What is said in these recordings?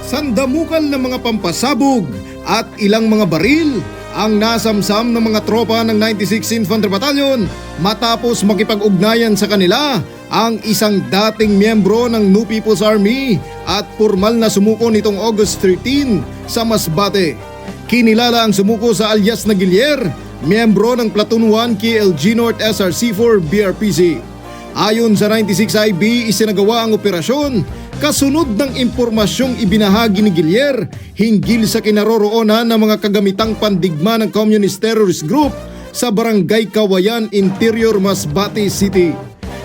Sandamukal ng mga pampasabog at ilang mga baril ang nasamsam ng mga tropa ng 96th Infantry Battalion matapos makipag-ugnayan sa kanila ang isang dating miyembro ng New People's Army at formal na sumuko nitong August 13 sa Masbate. Kinilala ang sumuko sa alias na Gilier, miyembro ng Platoon 1 KLG North SRC4 BRPC. Ayon sa 96IB, isinagawa ang operasyon kasunod ng impormasyong ibinahagi ni Gilier hinggil sa kinaroroonan ng mga kagamitang pandigma ng Communist Terrorist Group sa Barangay Kawayan, Interior Masbate City.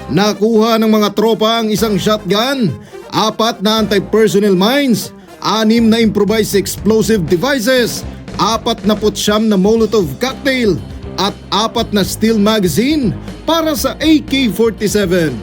Nakuha ng mga tropa ang isang shotgun, 4 na anti-personnel mines, 6 na improvised explosive devices, 49 na Molotov cocktail at 4 na steel magazine para sa AK-47.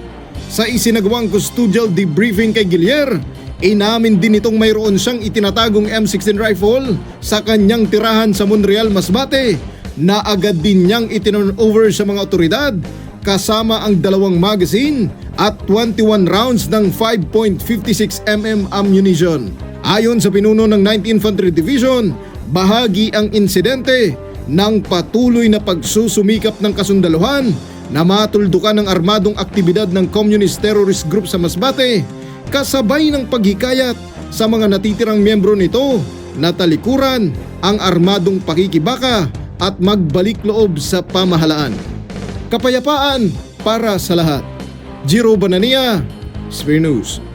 Sa isinagawang custodial debriefing kay Gilier, inamin din itong mayroon siyang itinatagong M16 rifle sa kanyang tirahan sa Monreal, Masbate na agad din niyang itinurn over sa mga otoridad kasama ang 2 magazine at 21 rounds ng 5.56mm ammunition. Ayon sa pinuno ng 9th Infantry Division, bahagi ang insidente ng patuloy na pagsusumikap ng kasundaluhan na matuldukan ng armadong aktibidad ng Communist Terrorist Group sa Masbate, kasabay ng paghikayat sa mga natitirang miyembro nito na talikuran ang armadong pakikibaka at magbalik loob sa pamahalaan. Kapayapaan para sa lahat. Jiro Banania, Sphere News.